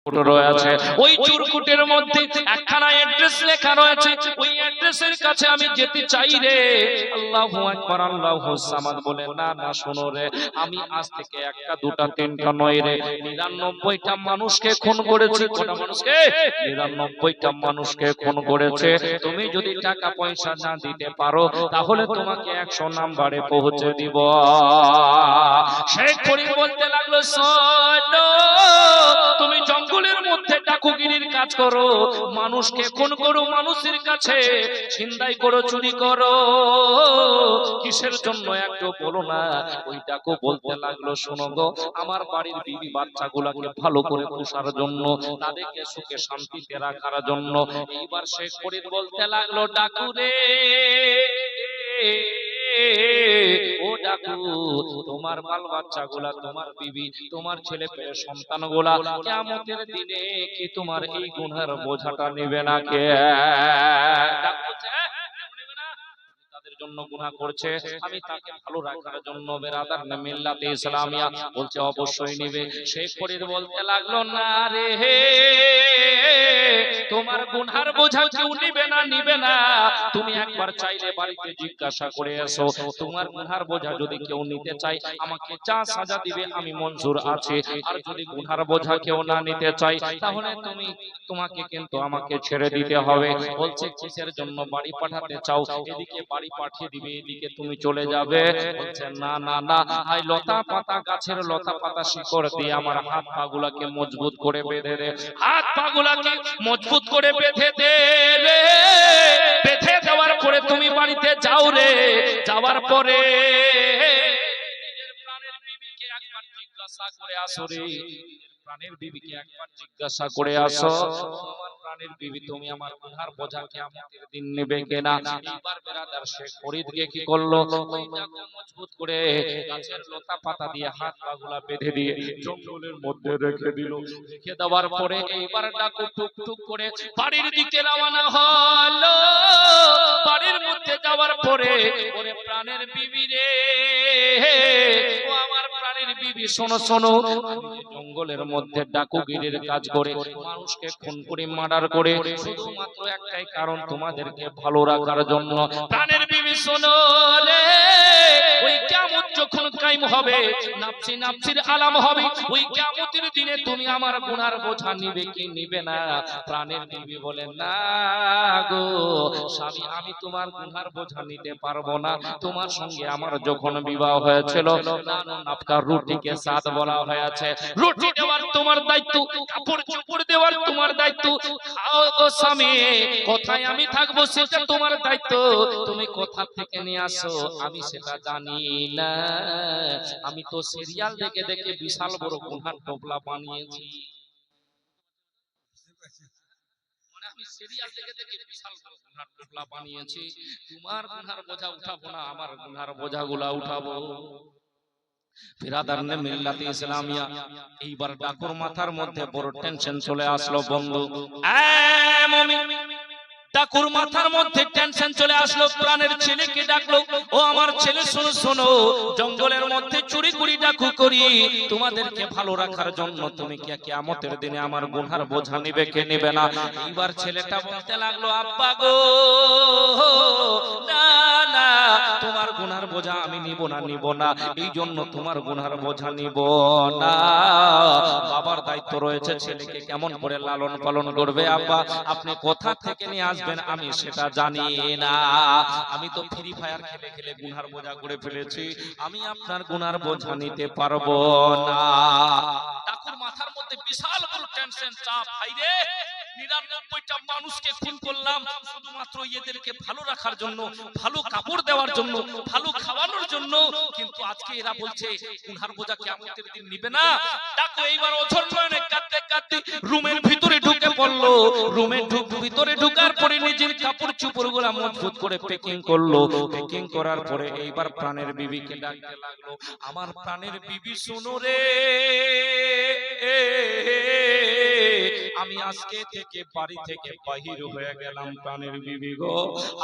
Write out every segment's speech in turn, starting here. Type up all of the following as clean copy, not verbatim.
রয়েছে ওই চুরকুটের মধ্যে একখানা অ্যাড্রেস লেখা রয়েছে। ওই অ্যাড্রেসের কাছে আমি যেতে চাই রে। আল্লাহু আকবার, আল্লাহু সামাদ। বলে না না, শোনো রে, আমি আজ থেকে একটা দুটা তিনটা নয় রে, 99টা মানুষকে খুন করেছি। কটা মানুষকে? 99টা মানুষকে খুন করেছে। তুমি যদি টাকা পয়সা না দিতে পারো তাহলে তোমাকে 100 নাম্বারে পৌঁছে দিব। শেখ ফরিদ বলতে লাগলো, শোনো, তুমি জঙ্গলের মধ্যে ডাকুগিরির কাজ করো, মানুষকে খুন করো, মানুষের কাছে ছিনতাই করো, চুরি করো, কিসের জন্য একটু বলো না। ওই ডাকু বলতে লাগলো, শোনো গো, আমার বাড়ির বিবি বাচ্চাগুলোকে ভালো করে পোষার জন্য, তাদেরকে সুখে শান্তিতে রাখার জন্য। এইবার শেখ ফরিদ বলতে লাগলো, ডাকু রে, ও ডাকু, তোমার বাল বাচ্চাগুলা, তোমার বিবি, তোমার ছেলে পেলে সন্তানগুলা কিয়ামতের দিনে কি তোমার এই গুনার বোঝাটা নেবে না? কে? তাদের জন্য গুনাহ করছে, আমি তাকে ভালো রাখার জন্য বেরাদার না মিল্লাতে ইসলামিয়া বলছে অবশ্যই নেবে। শেখ ফরিদ বলতে লাগলো, না রে, তোমার গুনার বোঝা কেউ নিবে না, নিবে না। তুমি একবার চাইলে বাড়িতে জিজ্ঞাসা করে এসো, তোমার গুনার বোঝা যদি কেউ নিতে চায় আমাকে যা সাজা দিবে আমি মঞ্জুর আছি। আর যদি গুনার বোঝা কেউ না নিতে চায় তাহলে তোমাকে কিন্তু আমাকে ছেড়ে দিতে হবে। বলছে কিসের জন্য বাড়ি পাঠাতে চাও? এদিকে বাড়ি পাঠিয়ে দিবে, এদিকে তুমি চলে যাবে। বলছে না না না, আই লতা পাতা, গাছের লতা পাতা শিকড় দিয়ে আমার হাত পা গুলাকে মজবুত করে বেঁধে দে, হাত পা গুলাকে মজবুত করে বেঁধে দে রে। বেঁধে দেওয়ার পরে তুমি বাড়িতে যাও রে। যাওয়ার পরে নিজের প্রাণের বিবিকে একবার জিজ্ঞাসা করে আসো রে, প্রাণের বিবিকে একবার জিজ্ঞাসা করে আসো, আমার প্রাণের বিবি, তুমি আমার গুনার বোঝা কিয়ামতের দিন নেবে কিনা? এইবার বেরাদার শেখ ফরিদকে কি করলো, ওইটাকে মজবুত করে গাছের লতা পাতা দিয়ে হাত পাগুলা বেঁধে দিয়ে জঙ্গলের মধ্যে রেখে দিল। রেখে দেওয়ার পরে এইবার ডাকু টুক টুক করে বাড়ির দিকে রওনা হলো। বাড়ির মধ্যে যাওয়ার পরে, ওরে প্রাণের বিবি রে, ও আমার প্রাণের বিবি, শোনো শোনো, জঙ্গলের মধ্যে ডাকুগিরির কাজ করে মানুষকে খুন করে মার্ডার করে শুধুমাত্র একটাই কারণ, তোমাদেরকে ভালো রাখার জন্য। প্রাণের বিবি শোনো রে, ওই কিয়ামত যখন কায়েম হবে, নাফসি নাফসির আলাম হবে, ওই কিয়ামতের দিনে তুমি আমার গুনার বোঝা নিবে কি নিবে না? প্রাণের বিবি বলে, না গো স্বামী, আমি তোমার গুনার বোঝা নিতে পারবো না। তোমার সঙ্গে আমার যখন বিবাহ হয়েছিল, নানু নাফকা রুটিকে সাথ বলা হয়েছে, রুটি দেওয়ার তোমার দায়িত্ব, কাপড় চোপড় দেওয়ার তোমার দায়িত্ব। খাও গো স্বামী, কোথায় আমি থাকবো সেটা তোমার দায়িত্ব। তুমি কোথা থেকে নিয়ে আসো আমি সেটা জানি না। আমি তো সিরিয়াল দেখে দেখে বিশাল বড় গুনার টোপলা বানিয়েছি। আমি সিরিয়াল দেখে দেখে বিশাল বড় গুনার টোপলা বানিয়েছি। তোমার গুনার বোঝা উঠাবো না, আমার গুনার বোঝাগুলা উঠাবো। বিরাদারনে মিল্লাতে ইসলামিয়া, এইবার ডাকুর মাথার মধ্যে বড় টেনশন চলে আসলো বন্ধু। এ মুমিন, ডাকুর মাথার মধ্যে টেনশন চলে আসলো। প্রাণের ছেলেকে ডাকলো, ও আমার ছেলে শোনো শোনো, জঙ্গলের মধ্যে চুরি করি ডাকু করি তোমাদেরকে ভালো রাখার জন্য, তুমি কি কিয়ামতের দিনে আমার গুনার বোঝা নিবে কে নিবে না? এইবার ছেলেটা বলতে লাগলো, আব্বা গো, না না, তোমার গুনার বোঝা আমি নিব না, নিব না, এই জন্য তোমার গুনার বোঝা নিব না। বাবার দায়িত্ব রয়েছে, ছেলেকে কেমন করে লালন পালন করবে। আব্বা আপনি কোথা থেকে নিয়ে আসবেন আমি সেটা জানি না। আমি তো ফ্রি ফায়ার খেলে খেলে গুনার বোঝা করে ফেলেছি, আমি আপনার গুনার বোঝা নিতে পারবো না। ডাকুর মাথার মধ্যে বিশাল বড় টেনশন, চাপ। হাইরে 99টা মানুষকে খুন করলাম শুধুমাত্র এদেরকে ভালো রাখার জন্য, ভালো কাপড় দেওয়ার জন্য, ভালো খাওয়ানোর জন্য, কিন্তু আজকে এরা বলছে গুনার বোঝা কিয়ামতের দিন নিবে না। ডাকু এইবার অঝর নয়নে কাঁদতে কাঁদতে রুমের ভিতরে ঢুকে পড়লো। রুমের ভিতরে ঢোকার পরে নিজের কাপড় চোপড়গুলো মজবুত করে প্যাকিং করলো। প্যাকিং করার পরে এইবার প্রাণের বিবিকে ডাকতে লাগলো, আমার প্রাণের বিবি শোনো রে, আমি আজকে থেকে বাড়ি থেকে বাহির হয়ে গেলাম। প্রাণের বিবি গো,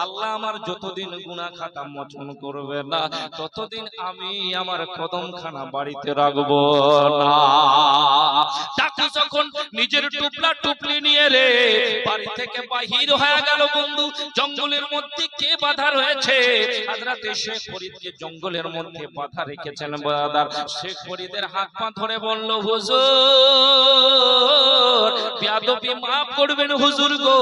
আল্লাহ আমার যতদিন গুনাহ খাতা মোচন করবে না ততদিন আমি আমার কদমখানা বাড়িতে রাখবো না। ডাকু যখন নিজের টুপলা টুপলি নিয়ে রে বাড়ি থেকে বাহির হয়ে গেল বন্ধু, জঙ্গলের মধ্যে কে বাধা রয়েছে? হযরতে শেখ ফরিদকে জঙ্গলের মধ্যে বাধা রেখেছেন ব্রাদার। শেখ ফরিদের হাত পা ধরে বলল, হুজুর বেয়াদবি মাফ করবেন হুজুর গো,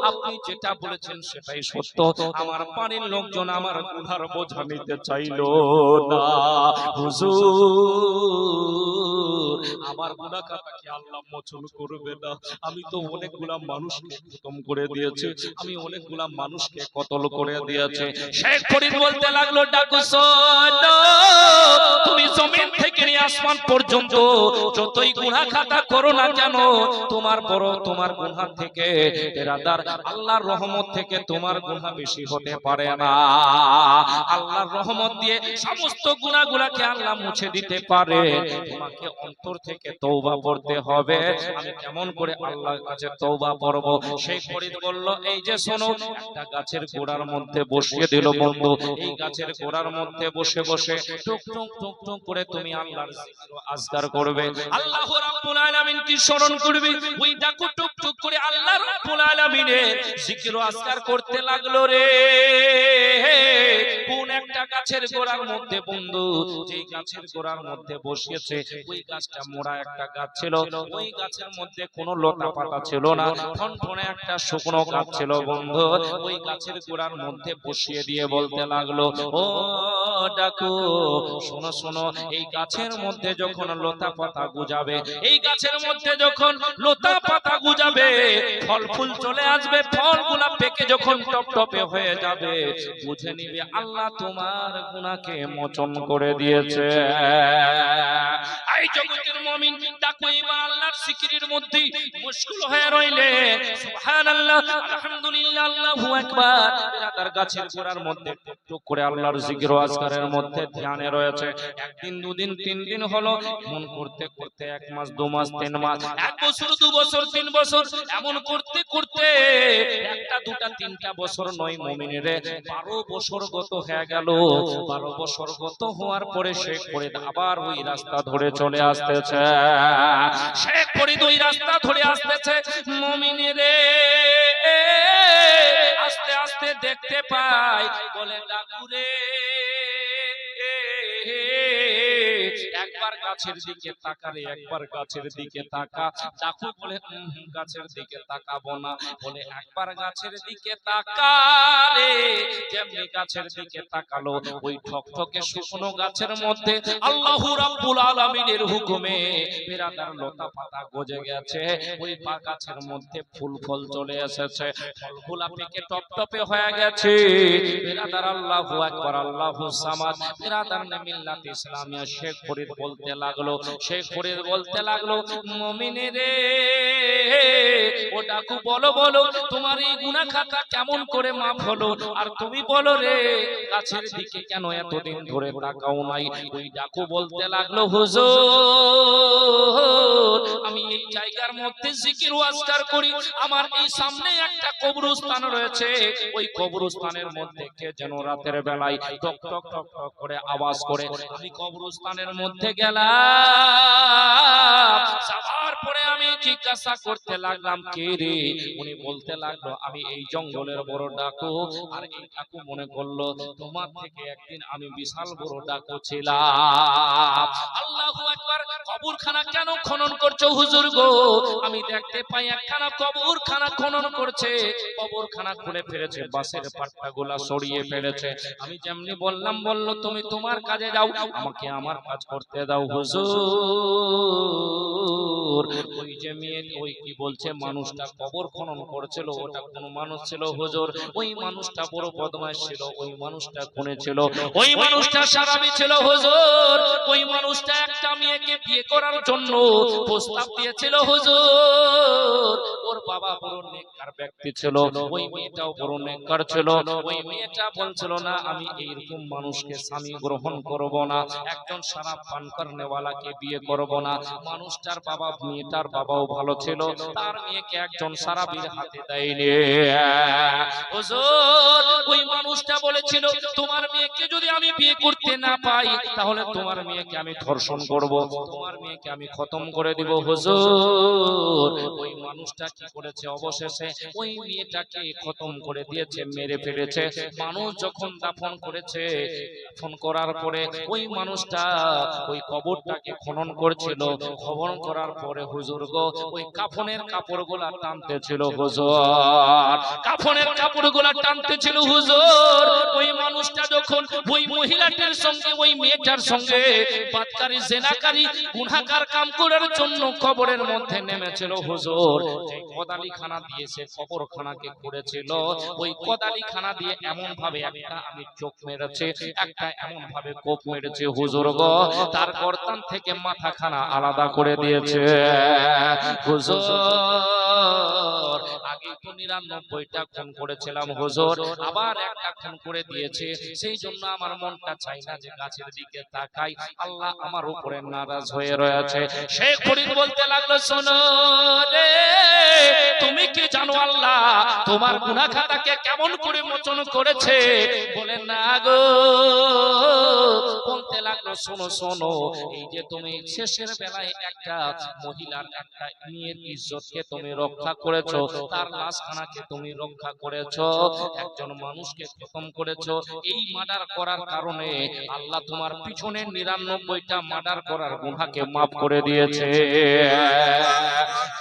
আপনি যেটা বলেছেন সেটাই সত্য। আমার বাড়ির লোকজন আমার গুনার বোঝা নিতে চাইলো না হুজুর, আমার গুনাহ খাতা কি আল্লাহ মোচন করবে না? আমি তো অনেকগুলা মানুষকে খতম করে দিয়েছি, আমি অনেকগুলা মানুষকে কতল করে দিয়েছি। শেখ ফরিদ বলতে লাগলো, ডাকু শোনো, তুমি জমিন থেকে নিয়ে আসমান পর্যন্ত যতই গুনাহ খাতা করো না কেন, তোমার বড় তোমার গুনাহ থেকে বেরাদার আল্লাহর রহমত থেকে তোমার গুনাহ বেশি হতে পারে না। আল্লাহর রহমত দিয়ে সমস্ত গুনাহগুলোকে আল্লাহ মুছে দিতে পারে। তোমাকে অন্তর থেকে তওবা করতে হবে। আমি কেমন করে আল্লাহর কাছে তওবা করব? শেখ ফরিদ বলল, এই যে শোনো, একটা গাছের গোড়ার মধ্যে বসিয়ে দিল বন্ধু। এই গাছের গোড়ার মধ্যে বসে বসে টুক টুক টুক টুক করে তুমি আল্লাহর জিকির ও আজকার করবে, আল্লাহ রাব্বুল আলামিন কি স্মরণ করবে। ওই ডাকু টুক টুক করে আল্লাহ রাব্বুল আলামিনের জিকির ও আজকার করতে লাগলো রে। কোন একটা গাছের গোড়ার মধ্যে বন্ধু, যেই গাছের গোড়ার মধ্যে বসিয়েছে ওই গাছটা মোড়া একটা গাছ ছিল। ওই গাছের মধ্যে কোনো লতা পাতা ছিল না, ঠনঠনে একটা শুকনো গাছ ছিল বন্ধু। ওই গাছের গোড়ার মধ্যে বসিয়ে দিয়ে বলতে লাগলো, ও ডাকু শোনো শোনো, এই গাছের মধ্যে যখন লতা পাতা গুজাবে, এই গাছের মধ্যে যখন লতা পাতা গুজাবে, ফল ফুল চলে আসবে, ফলগুলা পেকে যখন টপটপে হয়ে যাবে, বুঝে নিবে আল্লাহ তোমার গুনাহকে মোচন করে দিয়েছে। এই জগতের মুমিন ডাকু এবার আল্লাহর জিকিরের মধ্যে মশগুল হয়ে রইলে, সুবহানাল্লাহ আলহামদুলিল্লাহ আল্লাহু আকবার। তার গাছের গোড়ার মধ্যে টুক করে আল্লাহর জিকির ও আজকারের মধ্যে ধ্যানে রয়েছে। একদিন দুদিন তিন দিন হলো, মন করতে করতে এক মাস দু মাস তিন মাস, এক বছর দু বছর তিন বছর, এমন করতে করতে একটা দুটা তিনটা বছর নয় মুমিনের 12 বছর গত হয়ে গেল। 12 বছর গত হওয়ার পরে শেখ ফরিদ আবার ওই রাস্তা ধরে চলে আসতেছে। শেখ ফরিদ ওই রাস্তা ধরে আসতেছে, মুমিনের আস্তে আস্তে দেখতে পায়, বলে ডাকুরে একবার গাছের দিকে তাকারে, একবার গাছের দিকে তাকা। ডাকু বলে গাছের দিকে তাকাবো না, বলে একবার গাছের দিকে তাকারে। যেমনি গাছের দিকে তাকালো, ওই ঠকঠকে শুকনো গাছের মধ্যে আল্লাহু রাব্বুল আলামিনের হুকুমে বেরাদার লতা পাতা গজে গেছে। ওই গাছের মধ্যে ফুল ফল চলে এসেছে, ফলগুলা পেকে টপটপে হয়ে গেছে। বেরাদার আল্লাহু আকবার, আল্লাহু সামাদ। বেরাদার মিল্লাত ইসলামিয়া শেখ ফরিদ বলতে লাগলো, শেখ ফরিদ বলতে লাগলো, মুমিনেরে ও ডাকু বলো বলো, তোমার এই গুনাহ খাতা কেমন করে মাফ হলো? আর তুমি বলো রে, গাছের দিকে কেন এতদিন ধরে তাকাও নাই? ওই ডাকু বলতে লাগলো, হুজুর আমি এই জায়গার মধ্যে জিকির ও আজকার করি, আমার এই সামনে একটা কবরস্থান রয়েছে, ওই কবরস্থানের মধ্যে কে যেন রাতের বেলায় টক টক টক টক করে আওয়াজ করে। আমি কবরস্থানের মধ্যে গেলাম, যাওয়ার পরে আমি জিজ্ঞাসা করতে লাগলাম, কে রে? উনি বলতে লাগলো, আমি এই জঙ্গলের বড় ডাকু। আর এই ডাকু মনে করলো তোমার থেকে একদিন আমি বিশাল বড় ডাকু ছিলাম। আল্লাহু আকবার। কবরখানা কেন খনন করছো হুজুর গো? আমি দেখতে পাই একখানা কবরখানা খনন করছে, কবরখানা খুলে ফেলেছে, বাঁশের পাট্টাগুলা সরিয়ে ফেলেছে। আমি যেমনি বললাম, বললো তুমি তোমার কাজে যাও, আমাকে আমার কাজ করতে দাও হুজুর। ওই যে মেয়ে, ওই কি বলছে, মানুষটা কবর খনন করছিল, ওটা কোন মানুষ ছিল হুজুর? ওই মানুষটা বড় বদমাশ ছিল, ওই মানুষটা খুনি ছিল, ওই মানুষটা সারাবি ছিল হুজুর। ওই মানুষটা একটা মেয়েকে বিয়ে করার জন্য প্রস্তাব দিয়েছিল হুজুর। ওর বাবা বড় নেককার ব্যক্তি ছিল, ওই মেয়েটাও বড় নেককার ছিল। ওই মেয়েটা বলছিল না, আমি এইরকম মানুষকে স্বামী গ্রহণ করব না, একজন শরাব পান করনেওয়ালাকে বিয়ে করব না। মানুষটার বাবা, মেয়েটার বাবাও ভালো ছিল, তার মেয়েকে একজন শরাবির হাতে দেয়নি হুজুর। ওই মানুষটা বলেছিল, তোমার মেয়েকে যদি আমি বিয়ে করতে করতে না পাই তাহলে তোমার মেয়েকে আমি ধর্ষণ করব, তোমার মেয়েকে আমি খতম করে দিব। হুজুর ওই মানুষটা কি করেছে? অবশেষে ওই মেয়েটাকে খতম করে দিয়েছে, মেরে ফেলেছে। মানুষ যখন দাফন করেছে, দাফন করার পরে ওই মানুষটা ওই কবরটাকে খনন করছিল। খনন করার পরে হুজুর গো ওই কাফনের কাপড়গুলা টানতেছিল হুজুর, কাফনের কাপড়গুলা টানতেছিল হুজুর। ওই মানুষটা যখন ওই মহিলাটির সঙ্গে ওই মেয়েটার সঙ্গে বাদকারী জেনাকারী গুনাহগার কাম করার জন্য কবরের মধ্যে নেমেছিল হুজুর, যে কোদালিখানা দিয়েছে কবরখানাকে করেছিল, ওই কোদালিখানা দিয়ে এমন ভাবে একটা আমি চোখ মেরেছে, একটা এমন ভাবে কোপ মেরেছে হুজুর গো, তার গর্দান থেকে মাথাখানা আলাদা করে দিয়েছে হুজুর। আগে তো ৯৯টা খুন করেছিলাম হুজুর, আবার একটা খুন করে দিয়েছে। সেই জন্য আমার মনটা চাই না যে গাছের দিকে তাকাই, আল্লাহ আমার উপরে নারাজ হয়ে রয়েছে। শেখ ফরিদ বলতে লাগলো, শোনো রে, তুমি কি জানো আল্লাহ তোমার গুনাহ খাতাকে কেমন করে মোচন করেছে? বলে না গো। বলতে লাগলো, শোনো শোনো, এই যে তুমি শেষের বেলায় একটা মহিলার একটা মেয়ের ইজ্জতকে তুমি রক্ষা করেছো, তার লাশখানাকে তুমি রক্ষা করেছো, একজন মানুষকে খতম করেছো, এই মার্ডার করার কারণে আল্লাহ তোমার পিছনের ৯৯টা মার্ডার করার গুনাহকে maaf করে দিয়েছে।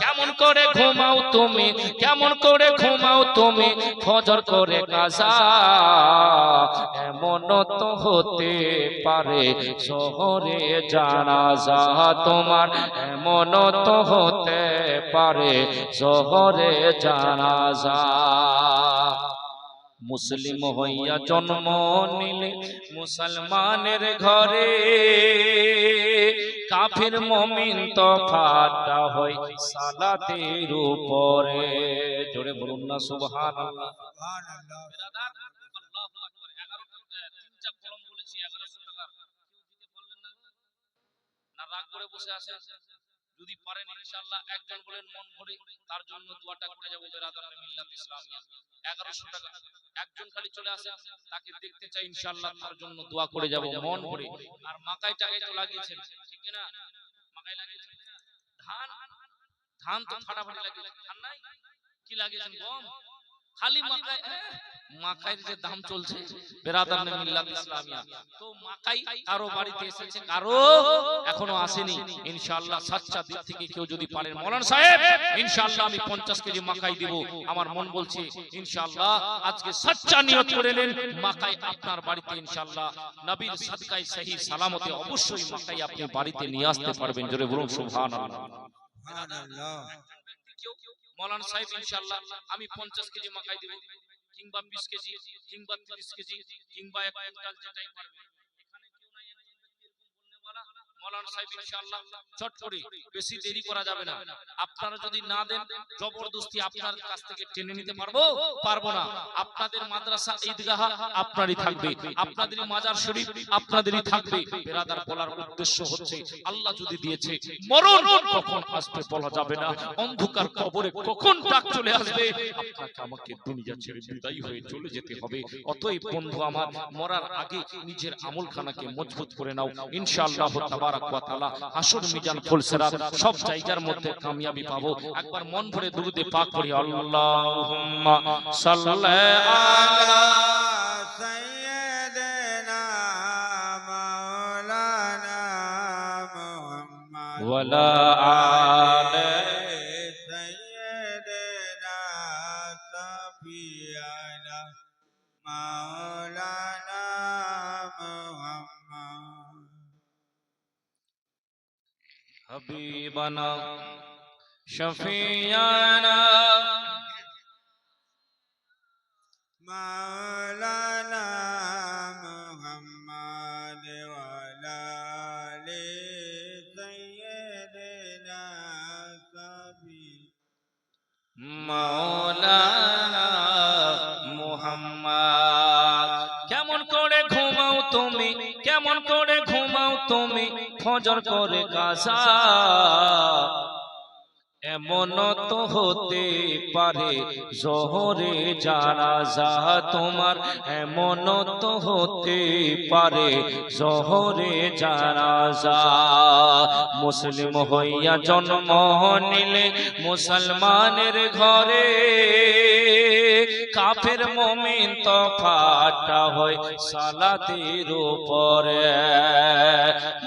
কেমন করে ঘুমাও তুমি, কেমন করে ঘুমাও তুমি ফজর করে কাজা, এমন তো হতে পারে শহরে জানাজা তোমার, এমন তো হতে পারে শহরে জানাজা। মুসলিম হইয়া জন্ম নিলে মুসলমানের ঘরে, কাফির মুমিন তফাৎ হয় সালাতের উপরে। জোরে বলুন না সুবহানাল্লাহ। সুবহানাল্লাহ। বিরাদার আল্লাহু আকবার। 11টা কলম বলেছি, 1100 টাকা কেউ দিতে পারলেন না? না রাগ করে বসে আছেন? যদি পারেন ইনশাআল্লাহ একজন বলেন মন ভরে, তার জন্য দোয়াটা করে যাব। বিরাদার মিল্লাত ইসলামিয়া 1100 টাকা একজন খালি চলে আসে, তাকে দেখতে চাই ইনশাআল্লাহ, তার জন্য দোয়া করে যাব মন ভরে। আর মাকাইটাকে তো লাগিয়েছেন, ঠিক না? মাকাই লাগিয়েছেন, ধান ধান তো ফাটাফাটি লাগিয়েছেন, ধান নাই কি লাগিয়েছেন? গম। খালি মাকাই, মাকাইয়ের যে দাম চলছে বিরাদার মিল্লাত ইসলামিয়া, তো মাকাই কারো বাড়িতে এসেছে, কারো এখনো আসেনি। ইনশাআল্লাহ সাচ্চা দিক থেকে কেউ যদি পারেন, মাওলানা সাহেব ইনশাআল্লাহ আমি 50 কেজি মাকাই দেব, আমার মন বলছে ইনশাআল্লাহ আজকে সাচ্চা নিয়ত করে নেন, মাকাই আপনার বাড়িতে ইনশাআল্লাহ নবীর সাদকায় সহি সালামতে অবশ্যই মাকাই আপনি বাড়িতে নিয়ে আসতে পারবেন। জোরে বলুন সুবহানাল্লাহ। সুবহানাল্লাহ। মাওলানা সাহেব ইনশাআল্লাহ আমি 50 কেজি মাকাই দেব, কিংবা 20 কেজি, কিংবা 30 কেজি, কিংবা 1 কুইন্টাল, যেটাই পারবে। এখানে কেউ নাই একজন ব্যক্তি এরকম বলনেওয়ালা? মাওলানা সাহেব ইনশাআল্লাহ চট করে, বেশি দেরি করা যাবে না। আপনারা যদি না দেন জবরদস্তি আপনার কাছ থেকে টেনে নিতে পারবো না। আপনাদের মাদ্রাসা ঈদগাহ আপনারই থাকবে, আপনাদেরই মাজার শরীফ আপনাদেরই থাকবে। বিরাদার বলার উদ্দেশ্য হচ্ছে আল্লাহ যদি দিয়েছে, মরণ কখন আসবে বলা যাবে না, অন্ধকার কবরে কখন ডাক চলে আসবে, আপনাকে আমাকে দুনিয়া ছেড়ে বিদায় হয়ে চলে যেতে হবে। অতএব বন্ধু আমার, মরার আগে নিজের আমলখানাকে মজবুত করে নাও, ইনশাআল্লাহ তাবারাক ওয়া তাআলা হাসর মিজান ফুলসিরাত সব জায়গার মধ্যে কামিয়াবি পাবো। একবার মন ভরে দুরুদে পাক পড়ি, আল্লাহুম্মা সাল্লি আলা সাইয়্যিদিনা মাওলানা মুহাম্মদ ওয়া আলা আলি সাইয়্যিদিনা সাফিয়ানা মাওলানা মুহাম্মদ হাবিবানা শফিয়ানা মাওলানা মুহাম্মদ ওয়া আলা আলি সাইয়্যিদিনা সাফি মাওলানা মুহাম্মদ। কেমন করে ঘুমাও তুমি, কেমন করে ঘুমাও তুমি ফজর করে কাজা, এমন তো হতে পারে জোহরে জানাজা তোমার, এমন তো হতে পারে জোহরে জানাজা। মুসলিম হইয়া জন্ম নিলে মুসলমানের ঘরে, কাফের মুমিন তফাৎটা হয় সালাতের উপরে।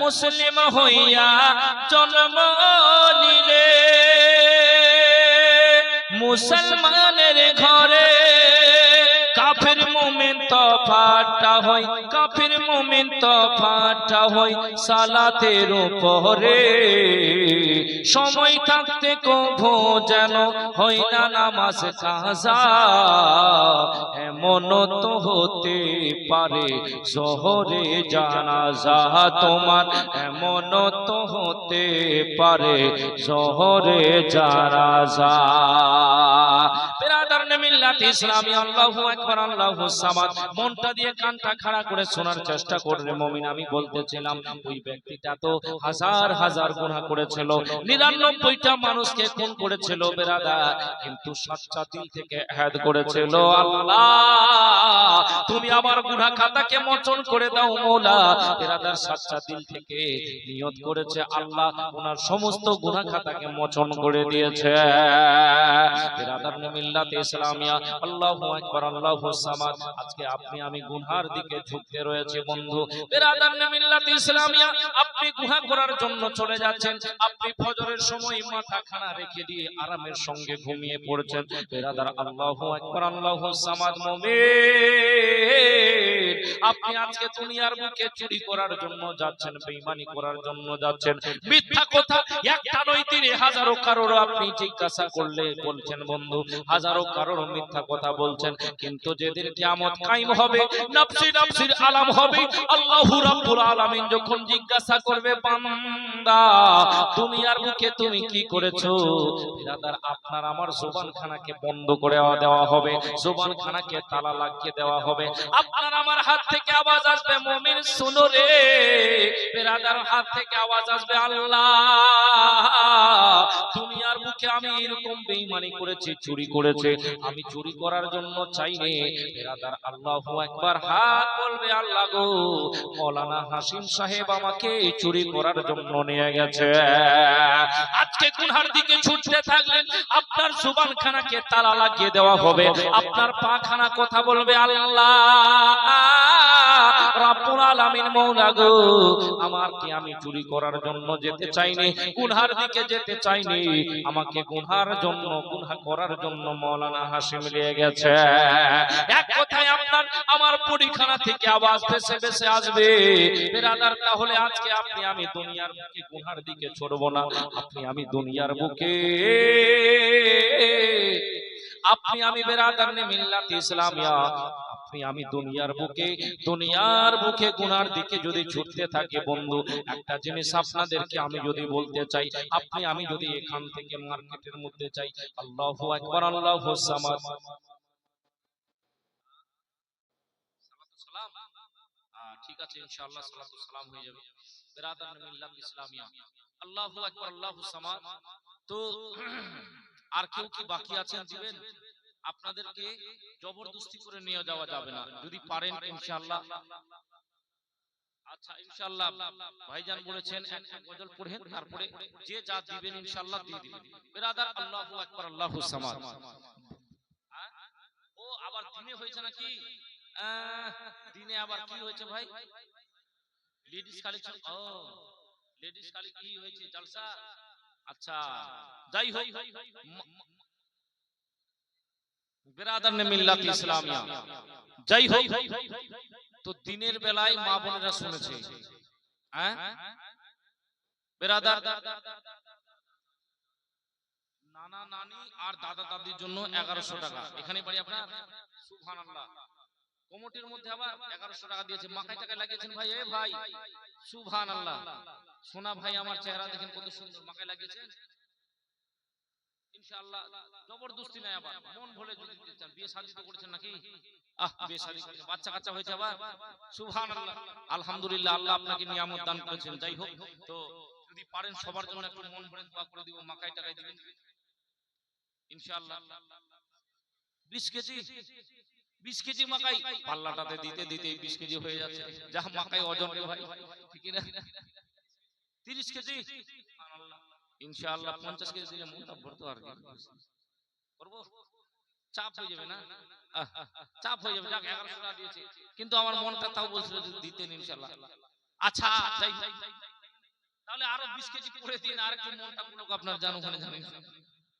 মুসলিম হইয়া জন্ম নিলে মুসলমানের ঘরে, কাফের মুমিন তফাৎটা হয়, কাফের মুমিন তফাৎটা হয় সালাতের উপরে। সময় থাকতে কভু যেন হয় না নামাজ কাজা, এমন তো হতে পারে জোহরে জানাজা তোমার, এমন তো হতে পারে জোহরে জানাজা। বিরাদরানে মিল্লাত ইসলামী, আল্লাহু আকবার, আল্লাহু সামাদ। মনটা দিয়ে কানটা খাড়া করে শোনার চেষ্টা করলে মুমিন, আমি বলতেছিলাম ওই ব্যক্তিটা তো হাজার হাজার গুনাহ করেছিল, 99টা মানুষকে খুন করেছিল বিরাদার, কিন্তু সচ্চা দিল থেকে ইহাদ করেছিল, আল্লাহ তুমি আমার গুনাহ খাতাকে মোচন করে দাও মওলা। বিরাদার সচ্চা দিল থেকে নিয়ত করেছে, আল্লাহ ওনার সমস্ত গুনাহ খাতাকে মোচন করে দিয়েছে। বিরাদরানে মিল্লাত ইসলামিয়া, আল্লাহু আকবার, আল্লাহু সামাদ। আজকে আপনি আমি গুনহার দিকে ঝুঁকতে রয়েছে বন্ধু। বিরাদরানে মিল্লাত ইসলামিয়া, আপনি গুনাহ করার জন্য চলে যাচ্ছেন, আপনি ফজরের সময় মাথা খাড়া রেখে দিয়ে আরামের সঙ্গে ঘুমিয়ে পড়ছেন। বিরাদার আল্লাহু আকবার, আল্লাহু সামাদ। মুমিন, আপনি আজকে দুনিয়ার বুকে চুরি করার জন্য যাচ্ছেন, বেঈমানি করার জন্য যাচ্ছেন, মিথ্যা কথা একটা নয় তিনি হাজারো কারোর আপনি জিজ্ঞাসা করলে বলছেন বন্ধু, হাজারো কারোর মিথ্যা কথা বলছেন, কিন্তু যেদিন কিয়ামত কায়েম হবে, নফসি নফসির আলাম হবে, আল্লাহু রাব্বুল আলামিন যখন জিজ্ঞাসা করবে, বান্দা দুনিয়ার বুকে তুমি কি করেছো, বিরাদার আপনার আমার জবানখানাকে বন্ধ করে দেওয়া হবে, জবানখানাকে তালা লাগিয়ে দেওয়া হবে। আপনার আমার হাত থেকে আওয়াজ আসবে, মুমিন শুনো রে, বিরাদার হাত থেকে আওয়াজ আসবে, আল্লাহ দুনিয়ার বুকে আমি এরকম বেঈমানি করেছি, চুরি করেছে, আমি চুরি করার জন্য চাইনি। বিরাদার আল্লাহু আকবার, হাত বলবে, আল্লাহ গো মাওলানা হাসিম সাহেব আমাকে চুরি করার জন্য নিয়ে গেছে। আজকে গুনহার দিকে ছুটতে থাকলেন, আপনার জবানখানাকে তালা লাগিয়ে দেওয়া হবে, আপনার পাখানা কথা বলবে, আল্লাহ রাব্বুল আলামিন মওলা গো আমাকে আমি চুরি করার জন্য যেতে চাইনি, গুনহার দিকে যেতে চাইনি, আমাকে গুনহার জন্য গুনাহ করার জন্য মাওলানা হাসিম নিয়ে গেছে। এক কথায় আপনার আমার পরিখানা থেকে আওয়াজ ভেসে ভেসে আসবে। বিরাদার তাহলে আজকে আপনি আমি দুনিয়ার বুকে গুনহার দিকে ছড়ব না, আপনি আমি দুনিয়ার বুকে, আপনি আমি বিরাদরানে মিল্লাত ইসলামিয়া, আপনি আমি দুনিয়ার বুকে গুনার দিকে যদি ছুটতে থাকি বন্ধু, একটা জিনিস আপনাদেরকে আমি যদি বলতে চাই, আপনি আমি যদি এখান থেকে মার্কেটের মধ্যে যাই, আল্লাহু আকবার, আল্লাহু সামাদ, সালাম, ঠিক আছে ইনশাআল্লাহ সালাতু সালাম হয়ে যাবে। বিরাদরানে মিল্লাত ইসলামিয়া, আল্লাহু আকবার, আল্লাহু সামাদ। তো আর কেউ কি বাকি আছেন দিবেন? আপনাদেরকে জবরদস্তি করে নিয়ে যাওয়া যাবে না, যদি পারেন ইনশাআল্লাহ। আচ্ছা ইনশাআল্লাহ ভাইজান বলেছেন একটা গজল পড়েন, তারপরে যে যা দিবেন ইনশাআল্লাহ দিয়ে দিবেন। বিরাদার আল্লাহু আকবার, আল্লাহু সামাদ। ও আবার দিনে হয়েছে নাকি? দিনে আবার কি হয়েছে ভাই? লেডিস কালেকশন, ও লেডিস কালে কি হয়েছে, জলসা? আচ্ছা যাই হোক, বিরাদরানে মিল্লাত ইসলামিয়া, যাই হোক, তো দিনের বেলায় মা বোনেরা শুনেছে, হ্যাঁ বিরাদার, নানা নানি আর দাদা দাদির জন্য 1100 টাকা, এখানে বাড়ি আপনার, সুবহানাল্লাহ। কমিটির মধ্যে আবার 1100 টাকা দিয়েছে, মাথায় টাকা লাগিয়েছেন ভাই, এ ভাই সুবহানাল্লাহ। সোনা ভাই আমার চেহারা দেখেন কত সুন্দর, মাথায় লাগিয়েছেন ইনশাআল্লাহ। জবরদস্তি নাই, আবার মন ভরে যদি দিতে চান। বিয়ে শাদী তো করেছেন নাকি? বিয়ে শাদী করেছেন, বাচ্চা কাচ্চা হয়েছে আবার, সুবহানাল্লাহ, আলহামদুলিল্লাহ, আল্লাহ আপনাকে নিয়ামত দান করেছেন। যাই হোক, তো যদি পারেন সবার জন্য একটু মন ভরে দোয়া করে দিব, মাকাই টাকাই দিবেন ইনশাআল্লাহ। 20 কেজি 20 কেজি মাকাই পাল্লাটাতে দিতে দিতে 20 কেজি হয়ে যাচ্ছে, যা মাকাই ওজন রে ভাই, ঠিক না? 30 কেজি ইনশাআল্লাহ। 50 কেজি দিলে মনটা ভরতো আর কি করব, চাপ হয়ে যাবে না? চাপ হয়ে যাবে। যাক 1100 টাকা দিয়েছে, কিন্তু আমার মনটা তাও বলছিল যে দিতেন ইনশাআল্লাহ। আচ্ছা যাই, তাহলে আরো 20 কেজি করে দিন, আর একটু মনটা পুরো আপনার জান ওখানে জানেন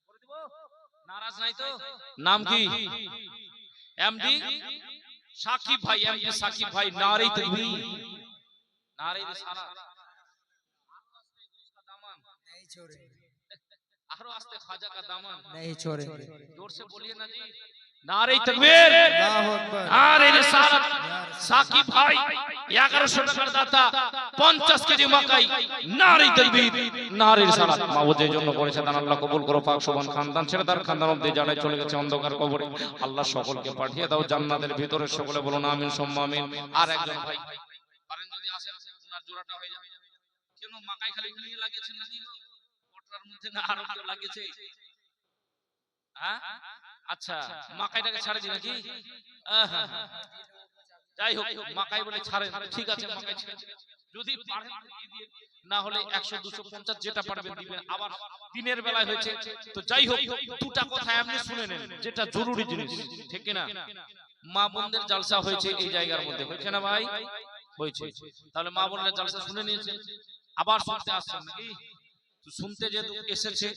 করে দেব, নারাজ নাই তো? নাম কি? এমডি সাকিব ভাই, এমডি সাকিব ভাই, নারে তাকবীর, नारे रिसाला। नहीं छोड़ेंगे, आरो आस्ते ख्वाजा का दामन नहीं छोड़ेंगे। जोर से बोलिए ना जी, नारे तकबीर, नारे रिसालत। साकिब भाई 1100 টাকার দাতা, 50 কেজি মাকাই, নারে তকবীর, নারে রিসালাত। মাওজের জন্য করেছে দান, আল্লাহ কবুল করো। পাক সুবহান খানদান ছেড়ে তার খানদান অবধি যারা চলে গেছে অন্ধকার কবরে, আল্লাহ সকলকে পাঠিয়ে দাও জান্নাতের ভিতরে। সকলে বলুন আমিন সুম্মা আমিন। আর একজন ভাই পারেন যদি আসেন, ওনার জোড়াটা হয়ে যাবে। কেন মাকাই খালি নিয়ে লাগিয়েছেন নাকি পটরার মধ্যে, না আরো কেউ লাগিয়েছে? হ্যাঁ আচ্ছা, মাকাইটাকে ছাড়ে দি নাকি? যাই হোক, মাকাই বলে ছাড়েন, ঠিক আছে মাকাই ছেড়ে যদি পারেন দিয়ে, না হলে 100 250 যেটা পারবেন দিবেন। আবার দিনের বেলায় হয়েছে তো যাই হোক, দুটা কথা এমনি শুনে নেন যেটা জরুরি জিনিস, ঠিক কি না? মা বোনদের জালসা হয়েছে এই জায়গার মধ্যে, হয়েছে না ভাই? হয়েছে। তাহলে মা বোনদের জালসা শুনে নিয়েছে, আবার শুনতে আসছেন নাকি? তো শুনতে যেহেতু এসেছে,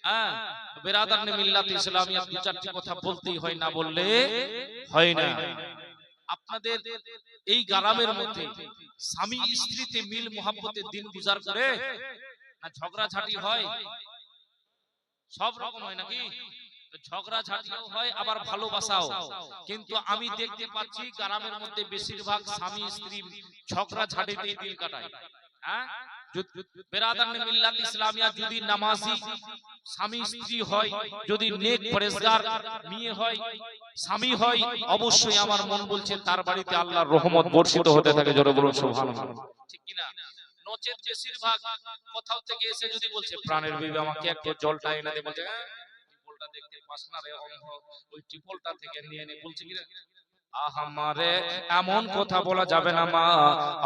হ্যাঁ, বেরাদার নে মিল্লাত ইসলামিয়া দু চারটি কথা বলতেই হয়, না বললে হয় না। আপনাদের এই গ্রামের মধ্যে স্বামী স্ত্রীতে মিল মোহাব্বতের দিন গুজার করে না ঝগড়া ঝাঁটি হয়? সব রকম হয় নাকি? ঝগড়া ঝাঁটিও হয়, আবার ভালোবাসাও। কিন্তু আমি দেখতে পাচ্ছি গ্রামের মধ্যে বেশিরভাগ স্বামী স্ত্রী ঝগড়া ঝাঁটিতেই দিন কাটায়। হ্যাঁ, বেরাদার নে মিল্লাত ইসলামিয়া যদি নামাজি স্বামী স্ত্রী হয়, যদি নেক পরেজগার মেয়ে হয়, স্বামী হয়, অবশ্যই আমার মন বলছে তার বাড়িতে আল্লাহর রহমত বর্ষিত হতে থাকে। জোরে বলুন সুবহানাল্লাহ, ঠিক কি না? নচেত বেশিরভাগ কোথাও থেকে এসে যদি বলছে প্রাণের বিবি আমাকে একটু জলটা এনে দে, বলছে টিপলটা দেখতে পাস না রে, ওই টিপলটা থেকে নিয়ে নে, বলছে কি রে? আমারে এমন কথা বলা যাবে না মা।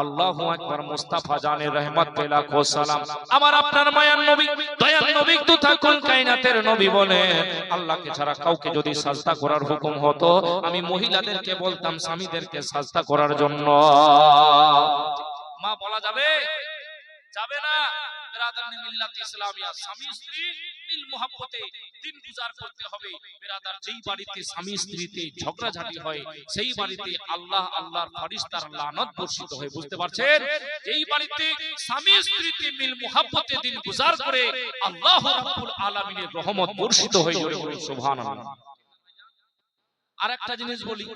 আল্লাহু আকবার। মুস্তাফা জানের রহমত পে লাখো সালাম। আমার আপনার মায়ার নবী, দয়ার নবী, তো থাকুন কায়নাতের নবী বলে, আল্লাহকে ছাড়া কাউকে যদি সাজদা করার হুকুম হতো, আমি মহিলাদেরকে বলতাম স্বামীদেরকে সাজদা করার জন্য। মা বলা যাবে? যাবে না। বেরাদার নে মিল্লাত ইসলামিয়া স্বামী স্ত্রী মিল মোহাব্বতে দিন গুজার করতে হবে। বেরাদার যেই বাড়িতে স্বামী স্ত্রীতে ঝগড়া ঝাঁটি হয়, সেই বাড়িতে আল্লাহ আল্লাহর ফেরেশতার লানত বর্ষিত হয়। বুঝতে পারছেন? যেই বাড়িতে স্বামী স্ত্রীতে মিল মোহাব্বতে দিন গুজার করে, আল্লাহ রাব্বুল আলামিনের রহমত বর্ষিত হয়। জোরে বলুন সুবহানাল্লাহ। আর একটা জিনিস বলি,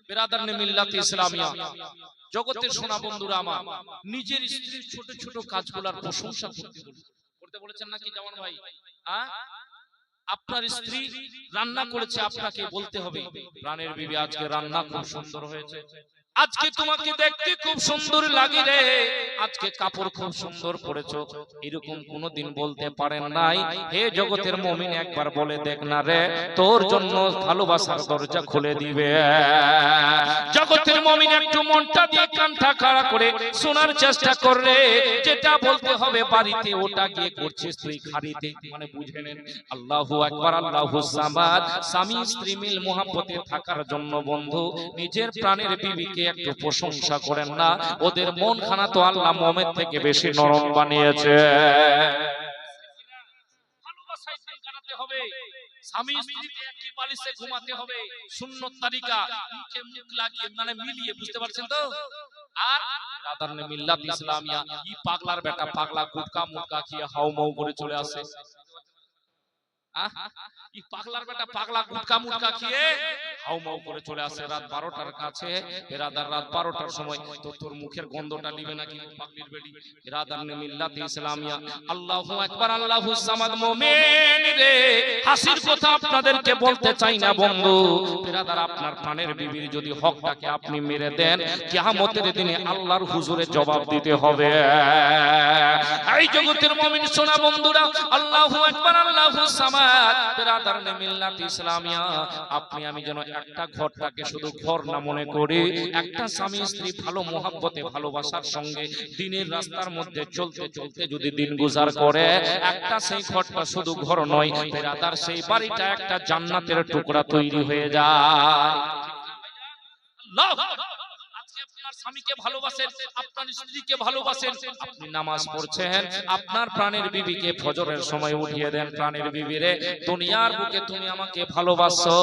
বেরাদার নে মিল্লাত ইসলামিয়া জগতের সোনা বন্ধুরা আমার, নিজের স্ত্রীর ছোট ছোট কাজগুলোর প্রশংসা করতে বলেছেন নাকি জামান ভাই? আপনার স্ত্রী রান্না করেছে, আপনাকে বলতে হবে প্রাণের বিবি আজকে রান্না খুব সুন্দর হয়েছে, আজকে তোমাকে দেখতে খুব সুন্দর লাগে রে, আজকে কাপড় খুব সুন্দর পরেছো। এরকম কোনদিন বলতে পারেন নাই? হে জগতের মুমিন, একবার বলে দেখ না রে, তোর জন্য ভালোবাসার দরজা খুলে দিবে। জগতের মুমিন একটু মনটা দিয়ে কানটা খাড়া করে শোনার চেষ্টা করলে, যেটা বলতে হবে বাড়িতে ওটা গিয়ে করছিস তুই খাড়িতে, মানে বুঝে নেন। আল্লাহু আকবার, আল্লাহু সামাদ। স্বামী স্ত্রী মিল মোহাব্বতে থাকার জন্য বন্ধু নিজের প্রাণের বিবিকে একটু প্রশংসা করেন না? ওদের মন খানা তো আল্লাহ মোমের থেকে বেশি নরম বানিয়েছে। ভালোবাসায় দিন কাটাতে হবে, স্বামী স্ত্রীকে একই বালিশে ঘুমাতে হবে, সুন্নত তরিকা, মুখে মুখ লাগিয়ে মানে মিলিয়ে। বুঝতে পারছেন তো? আর বেরাদার নে মিল্লাত ইসলামিয়া ই পাগলার বেটা পাগলা গুটকা মুটকা খেয়ে হাউমাউ করে চলে আসে। ই পাগলার বেটা পাগলা গুটকা মুটকা খেয়ে হাউমাউ করে চলে আসে রাত 12টার কাছে। বেরাদার রাত 12টার সময় তো তোর মুখের গন্ধটা নিবে নাকি পাগলির বেডি? বেরাদার নে মিল্লাত ইসলামিয়া আল্লাহু আকবার, আল্লাহু সামাদ। মুমিন রে হাসির কথা আপনাদেরকে বলতে চাই না বন্ধু বিরাদার, আপনার প্রাণের বিবির যদি হকটাকে আপনি মেরে দেন, কিয়ামতের দিনে আল্লাহর হুজুরে জবাব দিতে হবে। এই জগতের মুমিন সোনা বন্ধুরা, আল্লাহু আকবার, আল্লাহুস সামাদ। বিরাদার নে মিল্লাত ইসলামিয়া, আপনি আমি যেন একটা ঘরটাকে শুধু ঘর না মনে করি, একটা স্বামী স্ত্রী ভালো মহব্বতে ভালোবাসার সঙ্গে দিনের রাস্তার মধ্যে চলতে চলতে যদি দিন গুজার করে, একটা সেই ঘরটা শুধু ঘর নয় বিরাদার, সেই বাড়িটা একটা জান্নাতের টুকরা তৈরি হয়ে যায়। আল্লাহু আকবার। আজকে আপনার স্বামীকে ভালোবাসেন, আপনার স্ত্রীকে ভালোবাসেন, আপনি নামাজ পড়ছেন, আপনার প্রাণের বিবিকে ফজরের সময় উঠিয়ে দেন, প্রাণের বিবিরে দুনিয়ার বুকে তুমি আমাকে ভালোবাসো,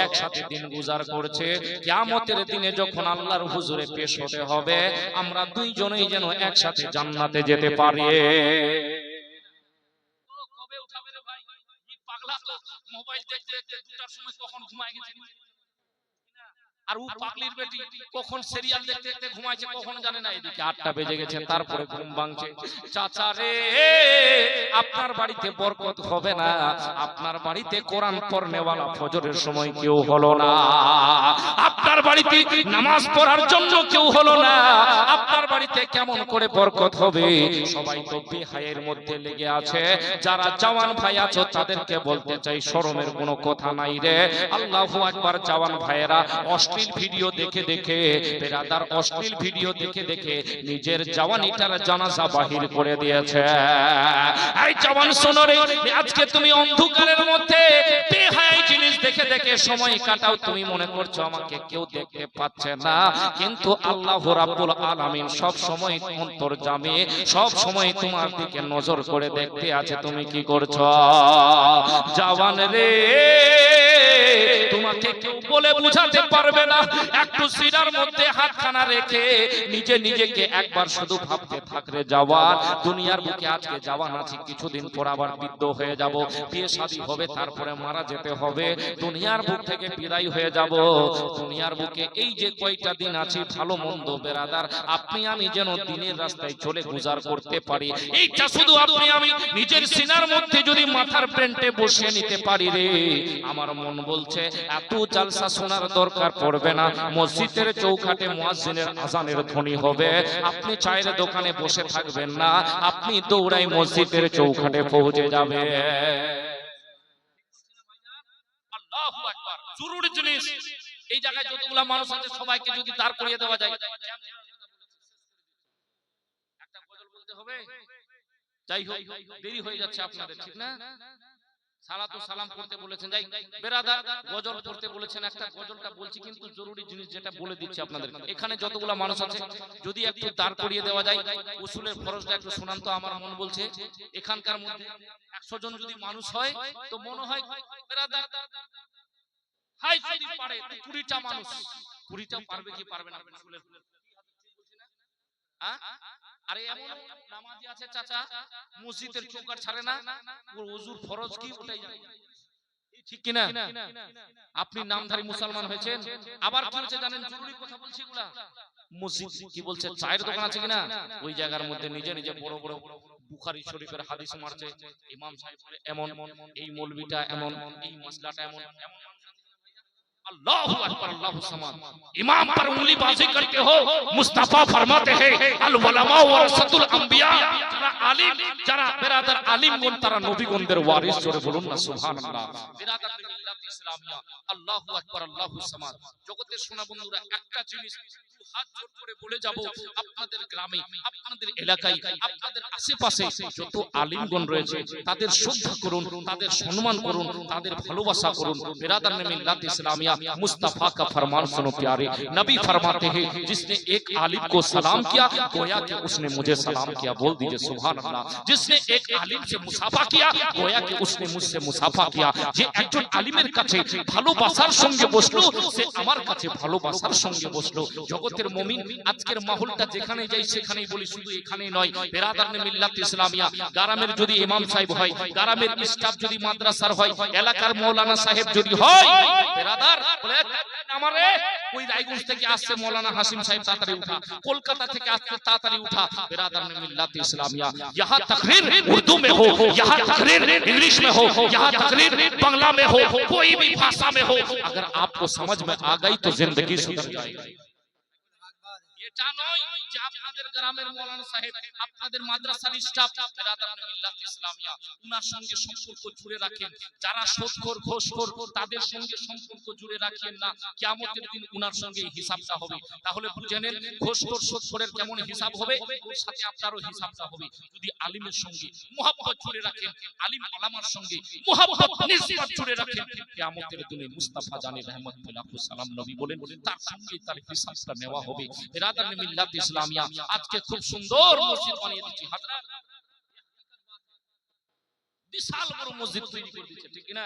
একসাথে দিন গুজার করছে, কিয়ামতের দিনে যখন আল্লাহর হুজুরে পেশ হতে হবে, আমরা দুইজনেই যেন একসাথে জান্নাতে যেতে পারি। কবে উঠাবে রে ভাই? এই পাগলা তো মোবাইল দেখতে দেখতে দুটার সময় কখন ঘুমায় গেছে, আর ও পাগলির বেটি কখন সিরিয়াল দেখতে দেখতে ঘুমাইছে কখন জানে না, এদিকে 8টা বেজে গেছে তারপরে ঘুম ভাঙছে। চাচা রে, আপনার বাড়িতে বরকত হবে না, আপনার বাড়িতে কোরআন পড়নেওয়ালা ফজরের সময় কেউ হলো না, আপনার বাড়িতে নামাজ পড়ার জন্য কেউ হলো না, আপনার বাড়িতে কেমন করে বরকত হবে? সবাই তো বেহায়ের মধ্যে লেগে আছে। যারা জওয়ান ভাই আছো তাদেরকে বলতে চাই, শরমের কোনো কথা নাই রে। আল্লাহু আকবার। জওয়ান ভাইয়েরা অশ্লীল ভিডিও দেখে দেখে বেরাদার, অশ্লীল ভিডিও দেখে দেখে নিজের জওয়ানিটার জানাজা বাহির করে দিয়েছে। এই জওয়ান শোনো রে, আজকে তুমি অন্ধকারের মধ্যে বেহায়া জিনিস দেখে দেখে সময় কাটাও, তুমি মনে করছো আমাকে কেউ দেখতে পাচ্ছে না, কিন্তু আল্লাহ রাব্বুল আলামিন সব সময় অন্তর্যামী, সব সময় তোমার দিকে নজর করে দেখতে আছে তুমি কি করছো। জওয়ান রে, তোমাকে কেউ বলে বুঝাতে পারবে না, একটু সিনার মধ্যে হাতখানা রেখে নিজে নিজেকে একবার শুধু ভাবতে থাকরে জওয়ান, দুনিয়ার বুকে আজকে জওয়ান আছি, কিছুদিন পর আবার বৃদ্ধ হয়ে যাব, বিয়ে শাদী হবে, তারপরে মারা যেতে হবে, দুনিয়ার বুক থেকে বিদায় হয়ে যাব। দুনিয়ার বুকে এই যে কয়টা দিন আছি ভালো মন্দ বেরাদার, আপনি আমি যেন দিনের রাস্তায় চলে গুজার করতে পারি, এইটা শুধু আপনি আমি নিজের সিনার মধ্যে যদি মাথার প্রেন্টে বসিয়ে নিতে পারি রে, আমার মন বলছে এত জালসা শোনার দরকার পড়বে না, মসজিদের চৌকাঠে মুয়াজ্জিনের আযানের ধ্বনি হবে, আপনি চায়ের দোকানে বসে থাকবেন না, আপনি দৌড়াই মসজিদের চৌকাঠে পৌঁছে যাবে। আল্লাহু আকবার। জরুরি জিনিস। এই জায়গায় যতগুলা মানুষ আছে সবাইকে যদি দাঁড় করিয়ে দেওয়া যায়, একটা গজল বলতে হবে। যাই হোক, দেরি হয়ে যাচ্ছে আপনাদের, ঠিক না? সালাতু সালাম করতে বলেছেন, যাই বেরাদার গজল পড়তে বলেছেন, একটা গজলটা বলছি কিন্তু জরুরি জিনিস যেটা বলে দিচ্ছি আপনাদের। এখানে যতগুলা মানুষ আছে যদি একটু দাঁড় করিয়ে দেওয়া যায়, উসুলের ফরজটা একটু শুনান তো, আমার মন বলছে এখানকার মধ্যে 100 জন যদি মানুষ হয় তো মনে হয় বেরাদার হাই যদি পারে 20টা মানুষ, 20টা পারবে কি পারবে না উসুলের, হ্যাঁ? আরে এমন নামাজি আছে চাচা, মসজিদের চৌকাঠ ছাড়ে না, ওর ওযুর ফরজ কি ওটাই জানে, ঠিক কি না? আপনি নামধারী মুসলমান হয়েছেন, আবার কি হচ্ছে জানেন, জরুরি কথা বলছি এগুলা। মসজিদ কি বলছে, চায়ের দোকান আছে কিনা, ওই জায়গার মধ্যে নিজে নিজে বড় বড় বুখারী শরীফের হাদিস মারছে, ইমাম সাহেব এমন, এই মৌলভিটা এমন, এই মাসলাটা এমন এমন। अल्लाहु अकबर, अल्लाहु समाद। इमाम पर उंगली बाजी करते हो, मुस्तफा फरमाते हैं अल उलमा वरसतुल अंबिया। যারা আলিম, যারা বেরাদার আলিমগণ তারা নবীগণদের ওয়ারিস, জোরে বলুন না সুবহানাল্লাহ। বেরাদার মিল্লাত ইসলামিয়া, আল্লাহু আকবার, আল্লাহু সামাদ। জগতের সোনা বন্ধুরা, একটা জিনিস হাত জোর করে বলে যাব, আপনাদের গ্রামে, আপনাদের এলাকায়, আপনাদের আশেপাশে যত আলিমগণ রয়েছে তাদের শ্রদ্ধা করুন, তাদের সম্মান করুন, তাদের ভালোবাসা করুন। বেরাদার মিল্লাত ইসলামিয়া, मुस्तफा का फरमान सुनो प्यारे, नबी फरमाते हैं जिसने एक आलिम को सलाम किया गोया कि उसने मुझे सलाम किया, बोल दीजिए सुभान अल्लाह। जिसने एक आलिम से मुसाफा किया गोया कि उसने मुझसे मुसाफा किया। যে একজন আলিমের কাছে ভালোবাসার সঙ্গে বসলো সে আমার কাছে ভালোবাসার সঙ্গে বসলো। জগতের মুমিন, আজকের মাহফিলটা যেখানে যাই সেখানেই বলি, শুধু এখানেই নয়, বেরাদার মিল্লাত ইসলামিয়া, গ্রামের যদি ইমাম সাহেব হয়, গ্রামের স্টাফ যদি মাদ্রাসার হয়, এলাকার মৌলানা সাহেব যদি হয়, বেরাদার আমারে ওই রায়গঞ্জ থেকে আসছে মৌলানা হাসিম সাহেব তাড়াতাড়ি উঠা, কলকাতা থেকে আসছে তাড়াতাড়ি উঠা। बिरादर ने मिल्लत इस्लामिया, यहाँ तकरीर उर्दू में हो, यहाँ तकरीर इंग्लिश में हो, यहाँ तकरीर बांग्ला में हो, कोई भी भाषा में हो, अगर आपको समझ में आ गई तो जिंदगी सुधर जाएगी। এটা নয় যে আপনাদের গ্রামের মৌলানা সাহেব, আপনাদের মাদ্রাসার স্টাফ, বিরাদর ने मिल्लत इस्लामिया উনার সঙ্গে সম্পর্ক জুড়ে রাখেন। যারা সুদখোর ঘুষখোর তাদের সঙ্গে সম্পর্ক জুড়ে রাখেন না, কিয়ামতের দিন উনার সঙ্গে হিসাবটা হবে। তাহলে বুঝে নেন ঘুষখোর সুদখোরের কেমন হিসাব হবে, ওর সাথে আপনারও হিসাবটা হবে। যদি আলিমের সঙ্গে মুহাব্বত জুড়ে রাখেন, আলিম ওলামার সঙ্গে মুহাব্বত নিসবত জুড়ে রাখেন, কিয়ামতের দিনে মুস্তাফা জানে রাহমাতুল্লাহ সালাম নবী বলেন তার সঙ্গে তার হিসাবটা নেওয়া হবে। বিরাদর ने मिल्लत इस्लामिया আজকে খুব সুন্দর মসজিদ বানিয়ে দিয়েছি, হযরত বিশাল বড় মসজিদ তৈরি করে দিয়েছে, ঠিক না?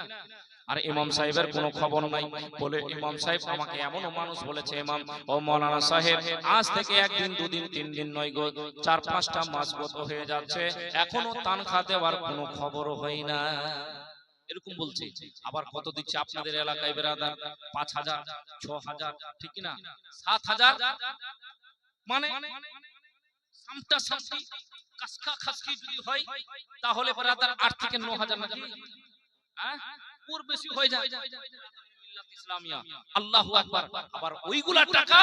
আর ইমাম সাহেবের কোনো খবর নাই। বলে ইমাম সাহেব আমাকে এমন মানুষ বলেছে, ইমাম ও মাওলানা সাহেব আজ থেকে একদিন দুদিন তিন দিন নয় গো 4-5টা মাস গত হয়ে যাচ্ছে, এখনো তানখা দেওয়ার কোনো খবরও হয় না। এরকম বলছে। আবার কত দিচ্ছে আপনাদের এলাকায় বিরাদার? 5000, 6000, ঠিক না? 7000, মানে সামটা সামটি কাসকা খাসকি যদি হয় তাহলে বিরাদার 8 থেকে 9000 নাকি, হ্যাঁ ওর বেশি হয়ে যায়। মিল্লাত ইসলামিয়া আল্লাহু আকবার। আবার ওইগুলা টাকা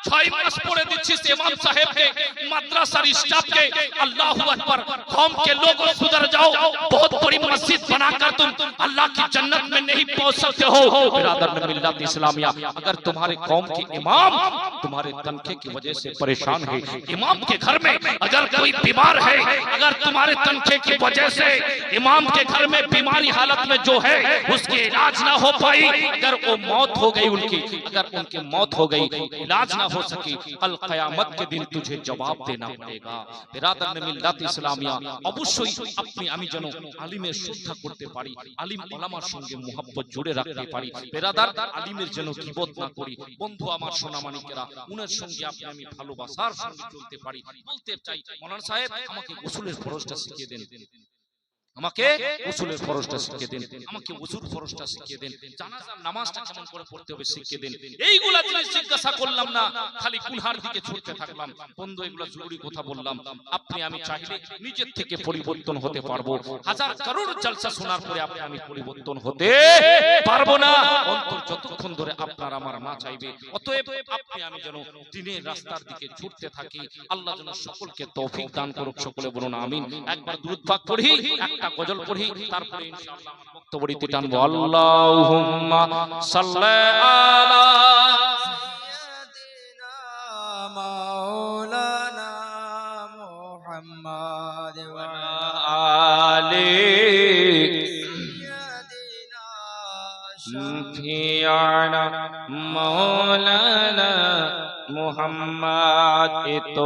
6 মাস পরে দিচ্ছিস ইমাম সাহেবকে, মাদ্রাসার স্টাফকে। अल्लाहू अकबर। कौम के लोगों सुधर जाओ, बहुत बड़ी मस्जिद बनाकर तुम अल्लाह की जन्नत में नहीं पहुंच सकते हो। बिरादर ने मिल्लत इस्लामिया अगर तुम्हारे कौम के इमाम तुम्हारे तनखे की वजह से परेशान है, इमाम के घर में अगर कोई बीमार है, अगर तुम्हारे तनखे की वजह से इमाम के घर में बीमारी हालत में जो है उसकी इलाज ना हो पाई, अगर वो मौत हो गई उनकी, अगर उनकी मौत हो गई, इलाज ना हो सकी, कल क़यामत के दिन तुझे जवाब देना पड़ेगा। बिरादर ने मिल्लत इस्लामिया অবশ্যই আপনি আমি যেন আলিমের শ্রদ্ধা করতে পারি, আলিম ওলামার সঙ্গে মুহাব্বত জুড়ে রাখতে পারি। বিরাদর আলিমের যেন গীবত না করি। বন্ধু আমার সোনামানিকেরা, উনার সঙ্গে আপনি আমি ভালোবাসার সঙ্গে চলতে পারি। বলতে চাই মাওলানা সাহেব আমাকে গোসলের ফরজটা শিখিয়ে দেন, আমাকে গোসলের ফরজটা শিখিয়ে দেন, আমাকে ওযুর ফরজটা শিখিয়ে দেন, জানাজার নামাজটা কেমন করে পড়তে হবে শিখিয়ে দেন। এইগুলা জিনিস জিজ্ঞাসা করলাম না, খালি কুলহার দিকে ছুটতে থাকলাম। বন্ধু এগুলা জরুরি কথা বললাম। আপনি আমি চাইলে নিজের থেকে পরিবর্তন হতে পারবো। হাজার করোড় জলসা শোনার পরে আপনি আমি পরিবর্তন হতে পারবো না, অন্তর যতক্ষণ ধরে আপনার আমার না চাইবে। অতএব আপনি আমি যেন দ্বীনের রাস্তার দিকে ছুটতে থাকি। আল্লাহ যেন সকলকে তৌফিক দান করুক। সকলে বলুন আমিন। একবার দুরূদ পাক পড়ি, একটা গজল পড়ি, তারপরে ইনশাআল্লাহ আমার বক্তব্য দিতে টানবো। আল্লাহুম্মা সাল্লি আলা সাইয়্যিদিনা মাওলানা মুহাম্মাদ ওয়া আলি সাইয়্যিদিনা শাফিয়ানা মাওলানা মুহাম্মদ। এ তো